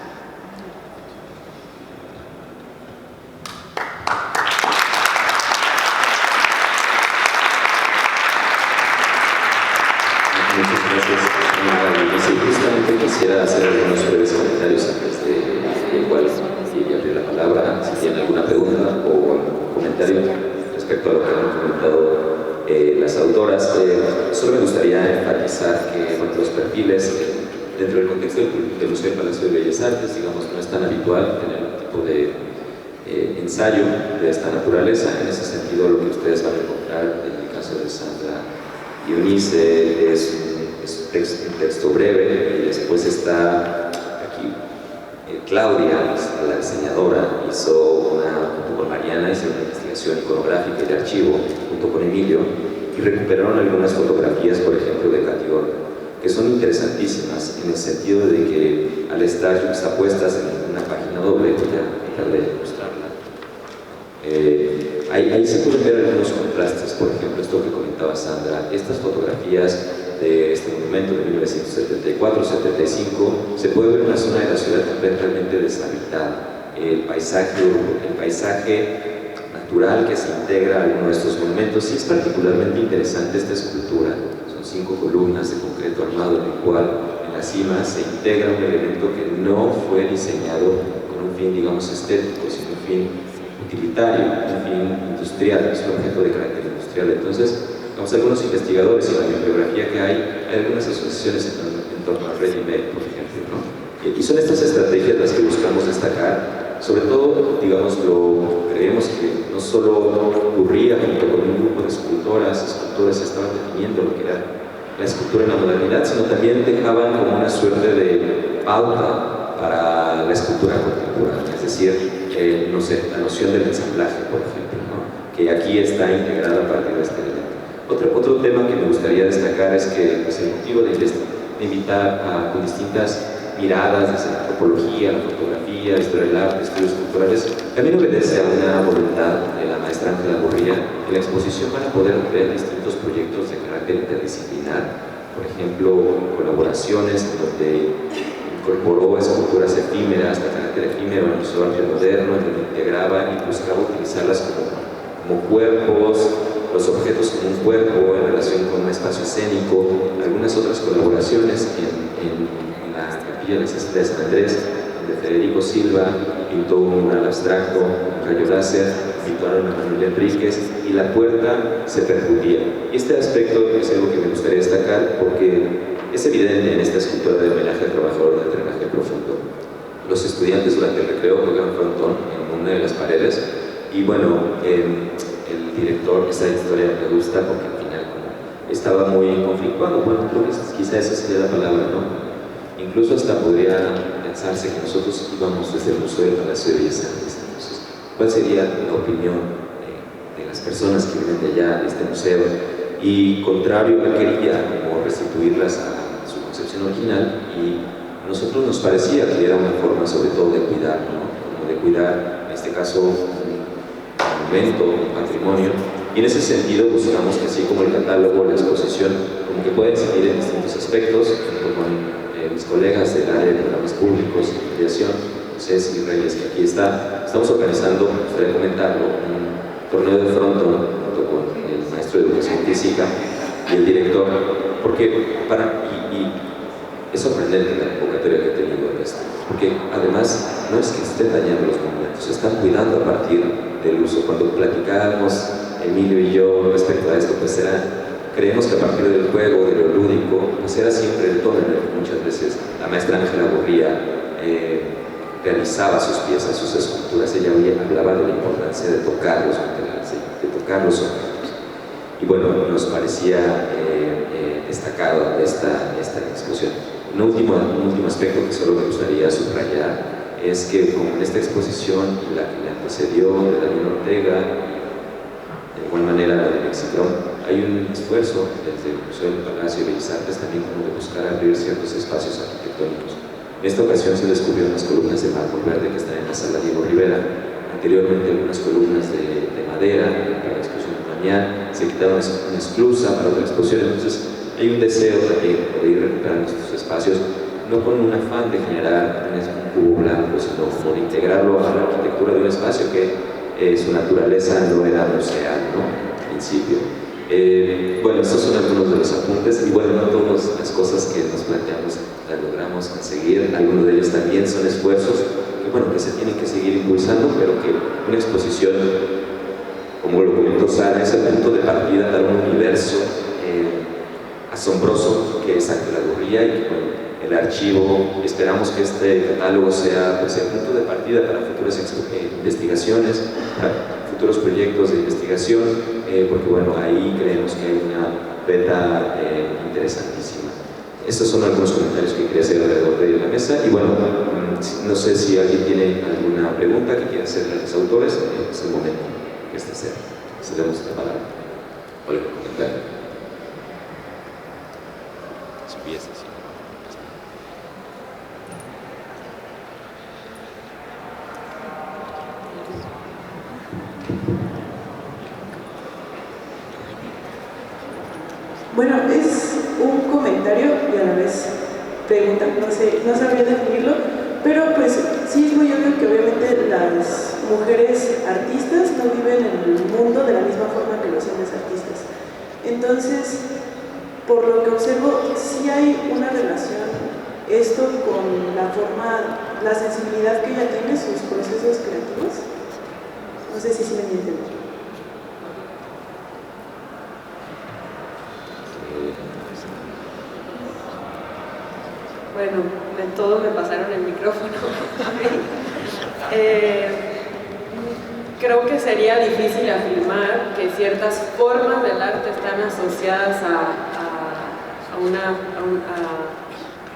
Muchas gracias. Sí, justamente quisiera hacer algunos breves comentarios antes de igual y abrir la palabra, si tienen alguna pregunta o algún comentario respecto a lo que han comentado las autoras. Solo me gustaría enfatizar que bueno, los perfiles dentro del contexto del Museo del Palacio de Bellas Artes, digamos, no es tan habitual tener un tipo de ensayo de esta naturaleza. En ese sentido, lo que ustedes van a encontrar en el caso de Sandra Dionise es un texto breve, y después está aquí Claudia, la diseñadora, junto con Mariana, hizo una investigación iconográfica y de archivo junto con Emilio, y recuperaron algunas fotografías, por ejemplo, de Catión, que son interesantísimas en el sentido de que al estar puestas en una página doble, voy a tratar de mostrarla, ahí se pueden ver algunos contrastes. Por ejemplo, esto que comentaba Sandra, estas fotografías de este monumento de 1974-75, se puede ver una zona de la ciudad completamente deshabitada. El paisaje natural que se integra a alguno de estos monumentos. Sí, es particularmente interesante esta escultura. Son 5 columnas de concreto armado, en el cual en la cima se integra un elemento que no fue diseñado con un fin, digamos, estético, sino un fin utilitario, un fin industrial, es un objeto de carácter industrial. Entonces, vamos, algunos investigadores y la bibliografía que hay algunas asociaciones en torno al ready-made, por ejemplo, ¿no? Y son estas estrategias las que buscamos destacar. Sobre todo, digamos, creemos que no solo ocurría junto con un grupo de escultores estaban definiendo lo que era la escultura en la modernidad, sino también dejaban como una suerte de pauta para la escultura contemporánea, es decir, no sé, la noción del ensamblaje, por ejemplo, ¿no? Que aquí está integrada a partir de este elemento. Otro tema que me gustaría destacar es que pues, el motivo de invitar con distintas miradas desde la antropología, la fotografía, la historia del arte, estudios culturales, también obedece a una voluntad de la maestra Ángela Gurría en la exposición para poder ver distintos proyectos de carácter interdisciplinar, por ejemplo, colaboraciones donde incorporó esculturas efímeras de carácter efímero en su arte moderno, donde integraba y buscaba utilizarlas como cuerpos, los objetos como un cuerpo en relación con un espacio escénico, algunas otras colaboraciones en la capilla de la iglesia de San Andrés, donde Federico Silva pintó un mural abstracto, un rayo láser, pintaron a Manuel Enríquez y la puerta se percutía. Y este aspecto es algo que me gustaría destacar porque es evidente en esta escultura de homenaje al trabajador del drenaje profundo. Los estudiantes durante el recreo juegan frontón en una de las paredes y bueno, el director, esa historia me gusta porque al final estaba muy conflictuado. Bueno, creo que quizá esa sería la palabra, ¿no? Incluso hasta podría pensarse que nosotros íbamos desde el Museo del Palacio de Bellas Artes. Entonces, ¿cuál sería la opinión de las personas que vienen de allá, de este museo? Y contrario, él quería como restituirlas a su concepción original y a nosotros nos parecía que era una forma sobre todo de cuidar, ¿no? Como de cuidar, en este caso, un monumento, un patrimonio. Y en ese sentido buscamos que así como el catálogo, la exposición, como que pueden seguir en distintos aspectos, junto con mis colegas del área de programas públicos y mediación, Ceci Reyes, que aquí está. Estamos organizando, me gustaría comentarlo, un torneo de frontón junto con el maestro de educación física y el director, porque es sorprendente la convocatoria que he tenido en esto, porque además no es que estén dañando los monumentos, se están cuidando a partir del uso. Cuando platicábamos Emilio y yo respecto a esto, pues creemos que a partir del juego, de lo lúdico, pues era siempre el tono en el que muchas veces la maestra Ángela Gurría realizaba sus piezas, sus esculturas. Ella hablaba de la importancia de tocar los materiales, de tocar los objetos. Y bueno, nos parecía destacado esta exposición. Un último aspecto que solo me gustaría subrayar es que como en esta exposición, la que le antecedió de Daniel Ortega, De igual manera, la del Lexitrón, hay un esfuerzo desde el Museo del Palacio de Bellas Artes también como de buscar abrir ciertos espacios arquitectónicos. En esta ocasión se descubrieron las columnas de mármol verde que están en la sala Diego Rivera. Anteriormente algunas columnas de madera para la exposición colonial, se quitaron una esclusa para otra exposición. Entonces hay un deseo también de ir recuperando estos espacios, no con un afán de generar un cubo blanco, sino como de integrarlo a la arquitectura de un espacio que su naturaleza no era museal, ¿no? Al principio. Bueno, estos son algunos de los apuntes y bueno, no todas las cosas que nos planteamos las logramos conseguir. Algunos de ellos también son esfuerzos que, bueno, que se tienen que seguir impulsando, pero que una exposición, como lo comentó Sara, es el punto de partida para un universo asombroso que es Ángela Gurría, y que, bueno, el archivo, esperamos que este catálogo sea pues, el punto de partida para futuras investigaciones, para futuros proyectos de investigación, porque bueno, ahí creemos que hay una beta interesantísima. Estos son algunos comentarios que quería hacer alrededor de la mesa, y bueno, no sé si alguien tiene alguna pregunta que quiera hacerle a los autores, es el momento que este sea. Cedemos la palabra. Hola, comentario. Bueno, es un comentario y a la vez pregunta, no sabría definirlo, pero pues sí es muy obvio que obviamente las mujeres artistas no viven en el mundo de la misma forma que los hombres artistas. Entonces, por lo que observo, sí hay una relación esto con la forma, la sensibilidad que ella tiene, sus procesos creativos. No sé si me entienden. Bueno, de todo me pasaron el micrófono. Creo que sería difícil afirmar que ciertas formas del arte están asociadas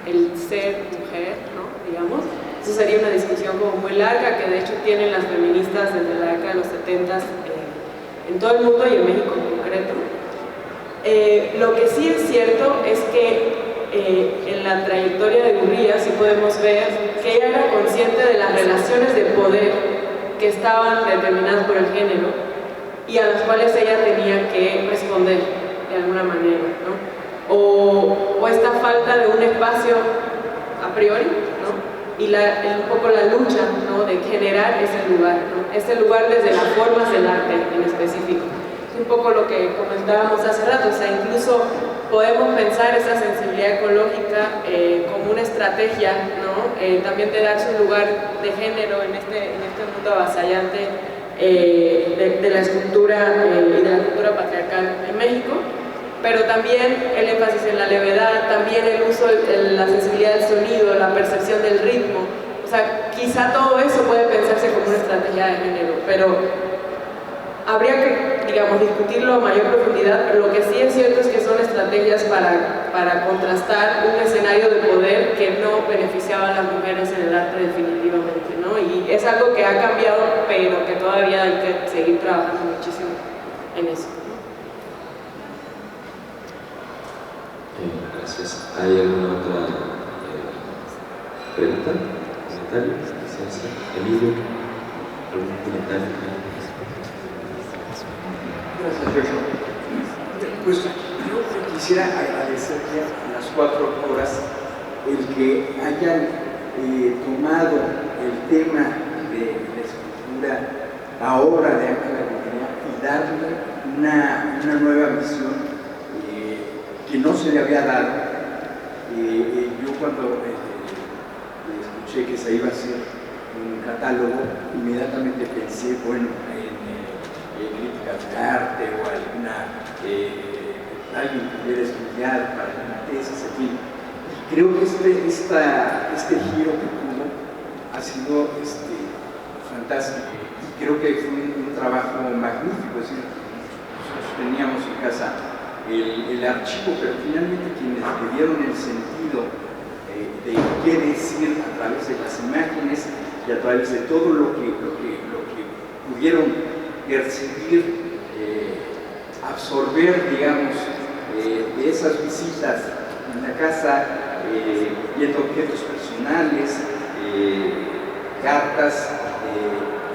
el ser mujer, ¿no? Digamos. Eso sería una discusión como muy larga que de hecho tienen las feministas desde la década de los 70 en todo el mundo y en México en concreto. Lo que sí es cierto es que en la trayectoria de Gurría sí podemos ver que ella era consciente de las relaciones de poder que estaban determinadas por el género y a las cuales ella tenía que responder de alguna manera, ¿no? O esta falta de un espacio a priori, ¿no? Y un poco la lucha, ¿no? De generar ese lugar, ¿no? Ese lugar desde las formas del arte en específico. Es un poco lo que comentábamos hace rato, o sea, incluso podemos pensar esa sensibilidad ecológica como una estrategia, ¿no? También de darse un lugar de género en este mundo avasallante de la escultura y de la cultura patriarcal en México, pero también el énfasis en la levedad, también el uso, la sensibilidad del sonido, la percepción del ritmo. O sea, quizá todo eso puede pensarse como una estrategia de género, pero habría que, digamos, discutirlo a mayor profundidad, pero lo que sí es cierto es que son estrategias para contrastar un escenario de poder que no beneficiaba a las mujeres en el arte definitivamente, ¿no? Y es algo que ha cambiado, pero que todavía hay que seguir trabajando muchísimo en eso. Gracias. ¿Hay alguna otra pregunta? ¿Comentario? Emilio, ¿algún comentario? Gracias, Joshua. Pues yo quisiera agradecerle a las 4 autoras el que hayan tomado el tema de la escultura, la obra de Ángela Gurría, y darle una nueva visión que no se le había dado. Yo cuando escuché que se iba a hacer un catálogo, inmediatamente pensé, bueno, en críticas de arte o alguien que hubiera estudiado para una tesis, en fin. Creo que este giro que tuvo ha sido fantástico, y creo que fue un trabajo magnífico. Es decir, nosotros teníamos en casa el archivo, pero finalmente quienes le dieron el sentido de qué decir a través de las imágenes y a través de todo lo que pudieron percibir absorber, digamos, de esas visitas en la casa, viendo objetos personales, cartas,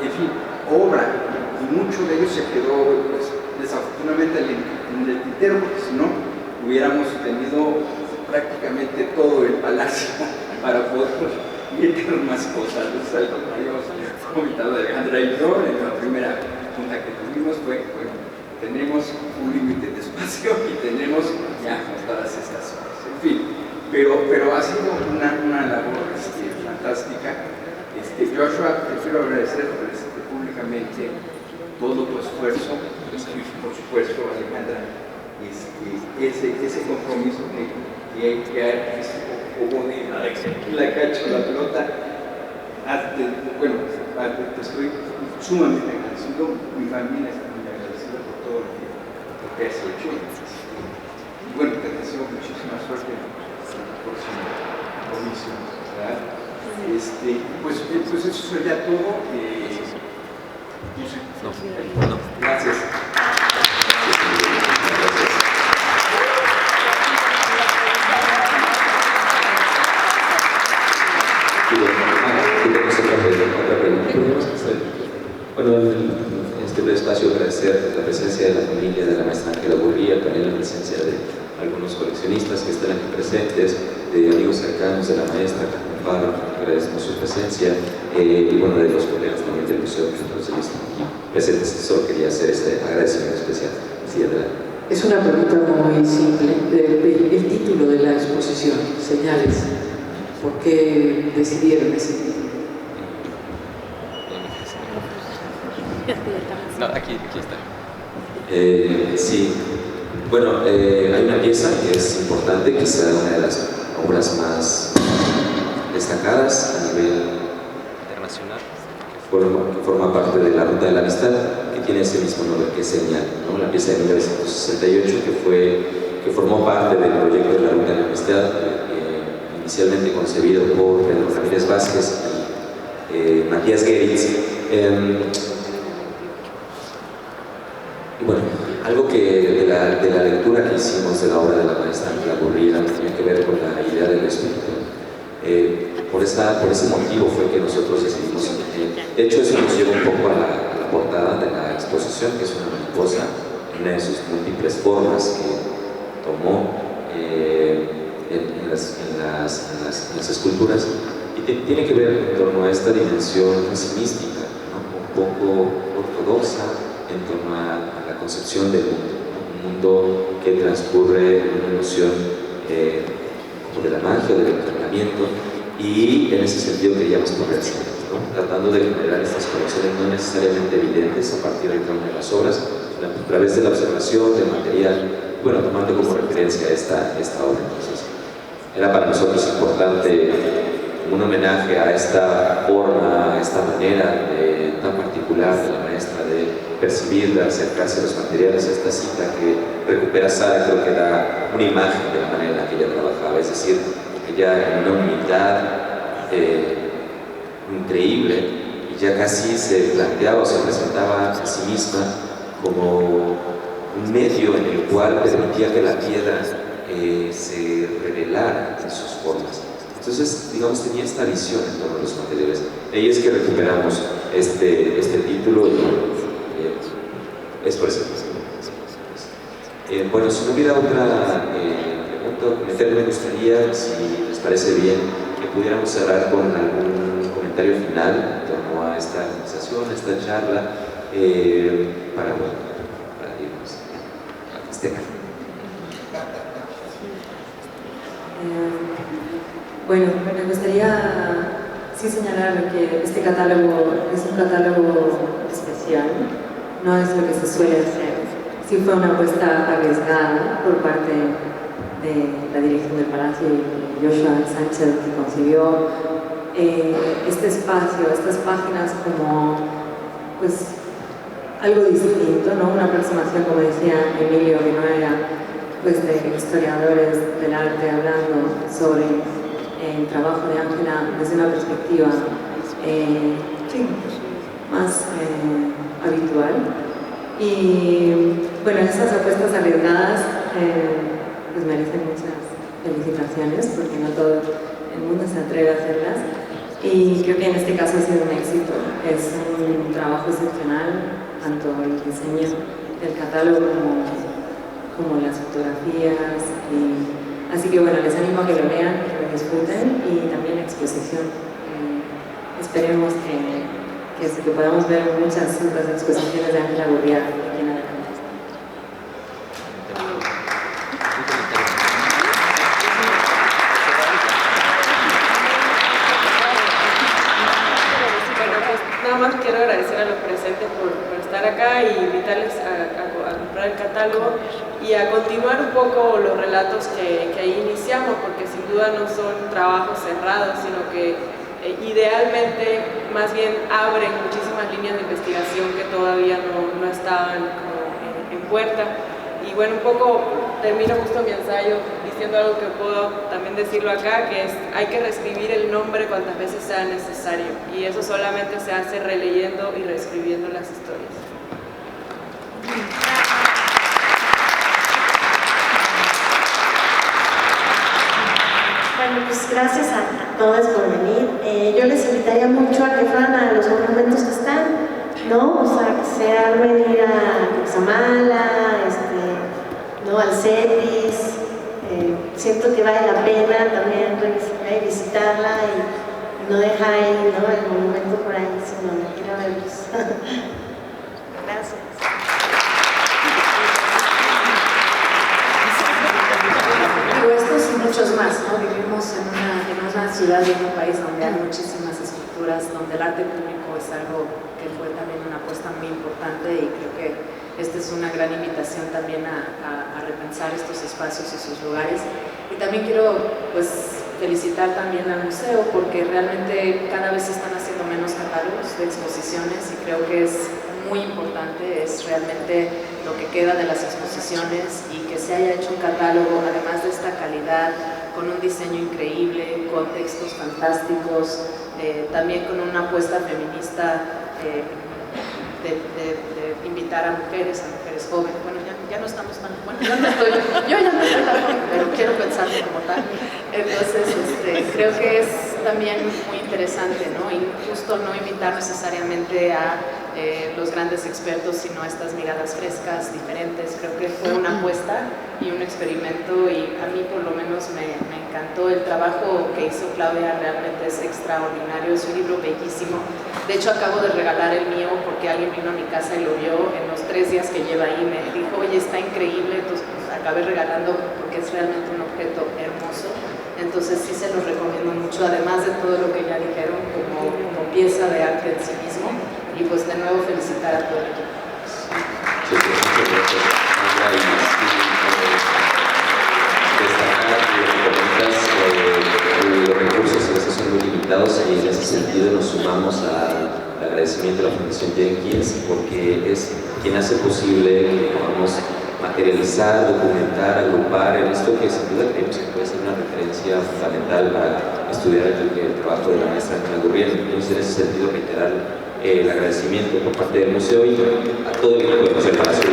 en fin, obra, y mucho de ello se quedó, pues, desafortunadamente en el tintero, porque si no hubiéramos tenido prácticamente todo el palacio para poder meter más cosas. Es algo que habíamos comentado Alejandra y yo en la primera junta que tuvimos, fue, bueno, tenemos un límite de espacio y tenemos ya todas estas cosas, en fin, pero ha sido una labor fantástica. Joshua, te quiero agradecer públicamente todo tu esfuerzo y por supuesto, Alejandra, ese compromiso que como de la cacho la pelota, bueno, te estoy sumamente agradecido, mi familia está muy agradecida por todo lo que has hecho. Y bueno, te deseo muchísima suerte en la próxima comisión, ¿verdad? Pues eso sería todo. No. Gracias. Bueno, en este breve espacio agradecer la presencia de la familia de la maestra Ángela Gurría, también la presencia de algunos coleccionistas que están aquí presentes, de amigos cercanos de la maestra, Carmen, agradecemos su presencia, y bueno, de los colegas también del museo que nosotros hemos aquí presentes. Solo quería hacer ese agradecimiento especial. Sí, adelante. Es una pregunta muy simple. El título de la exposición, Señales, ¿por qué decidieron ese título? No, aquí está. Sí, bueno, hay una pieza que es importante, quizá una de las obras más destacadas a nivel internacional, que forma parte de la Ruta de la Amistad, que tiene ese mismo nombre, que es Señal, ¿no? La pieza de 1968 que formó parte del proyecto de la Ruta de la Amistad, inicialmente concebido por Pedro Ramírez Vázquez y Matías Geritz. Y bueno, algo que de la lectura que hicimos de la obra de la maestra Ángela Gurría tenía que ver con la idea del espíritu. Por ese motivo fue que nosotros decidimos, de hecho eso nos lleva un poco a la portada de la exposición, que es una mariposa, una de sus múltiples formas que tomó en las esculturas, y tiene que ver en torno a esta dimensión casi mística, ¿no? Un poco ortodoxa en torno a la concepción del mundo, ¿no? Un mundo que transcurre en una noción como de la magia, del encantamiento, y en ese sentido queríamos progresar, ¿no? Tratando de generar estas conexiones no necesariamente evidentes a partir de cada una de las obras, sino a través de la observación del material, bueno, tomando como referencia esta obra. Entonces, era para nosotros importante un homenaje a esta forma, a esta manera tan particular de la maestra de percibir, de acercarse a los materiales, a esta cita que recupera Sara, creo que da una imagen de la manera en la que ella trabajaba, es decir, ella en una humildad increíble, y ya casi se planteaba o se presentaba a sí misma como un medio en el cual permitía que la piedra se revelara en sus formas. Entonces, digamos, tenía esta visión en torno a los materiales. Ahí es que recuperamos este título, y es por eso. Bueno, si no hubiera otra pregunta, me gustaría, si les parece bien, que pudiéramos cerrar con algún comentario final en torno a esta conversación, a esta charla, para irnos. Esteban. Bueno, me gustaría sí señalar que este catálogo es un catálogo especial, no es lo que se suele hacer. Sí fue una apuesta arriesgada por parte de la dirección del Palacio y Joshua Sánchez, que concibió este espacio, estas páginas como pues algo distinto, ¿no? Una aproximación, como decía Emilio, que no era pues de historiadores del arte hablando sobre el trabajo de Ángela desde una perspectiva más habitual. Y bueno, esas apuestas arriesgadas pues merecen muchas felicitaciones porque no todo el mundo se atreve a hacerlas. Y creo que en este caso ha sido un éxito. Es un trabajo excepcional, tanto el diseño del catálogo como las fotografías. Así que bueno, les animo a que lo lean, que lo disfruten y también la exposición. Esperemos que podamos ver muchas otras exposiciones de Ángela Gurría aquí en adelante. Nada más quiero agradecer a los presentes por estar acá y invitarles a comprar el catálogo y a continuar un poco los relatos que ahí iniciamos, porque sin duda no son trabajos cerrados, sino que idealmente más bien abren muchísimas líneas de investigación que todavía no estaban en puerta. Y bueno, un poco termino justo mi ensayo diciendo algo que puedo también decirlo acá, que es hay que reescribir el nombre cuantas veces sea necesario, y eso solamente se hace releyendo y reescribiendo las historias. Bueno, pues gracias a todas por venir. Yo les invitaría mucho a que fueran a los monumentos que están, ¿no? O sea, que sea venir a Cuxamala, ¿no? Al CETIS. Siento que vale la pena también visitarla y no dejar ahí, ¿no? El monumento por ahí, sino ir a verlos. Gracias. Estos y muchos más, ¿no? Vivimos en una ciudad y en un país donde hay muchísimas estructuras, donde el arte público es algo que fue también una apuesta muy importante, y creo que esta es una gran invitación también a repensar estos espacios y sus lugares. Y también quiero pues felicitar también al museo, porque realmente cada vez se están haciendo menos catálogos de exposiciones y creo que es muy importante, es realmente lo que queda de las exposiciones, y que se haya hecho un catálogo además de esta calidad, con un diseño increíble, con textos fantásticos, también con una apuesta feminista de invitar a mujeres jóvenes. Bueno, ya no estamos tan, bueno, yo ya no estoy tan joven, pero quiero pensarlo como tal. Entonces, creo que es también muy interesante, ¿no? Y justo no invitar necesariamente a los grandes expertos, sino a estas miradas frescas, diferentes. Creo que fue una apuesta y un experimento, y a mí por lo menos me encantó el trabajo que hizo Claudia, realmente es extraordinario, es un libro bellísimo. De hecho, acabo de regalar el mío porque alguien vino a mi casa y lo vio en los 3 días que lleva ahí, me dijo, oye, está increíble, entonces pues, acabé regalando porque es realmente un objeto hermoso. Entonces sí se los recomiendo mucho, además de todo lo que ya dijeron, como pieza de arte en sí mismo. Y pues de nuevo felicitar a todo el equipo. Los recursos a veces son muy limitados, y en ese sentido nos sumamos al agradecimiento de la Fundación Jenkins, porque es quien hace posible que podamos materializar, documentar, agrupar en esto que sin duda creemos que puede ser una referencia fundamental para estudiar el trabajo de la maestra Ángela Gurría. Entonces, en ese sentido, reiterar el agradecimiento por parte del museo y a todo el equipo de Museo del Palacio.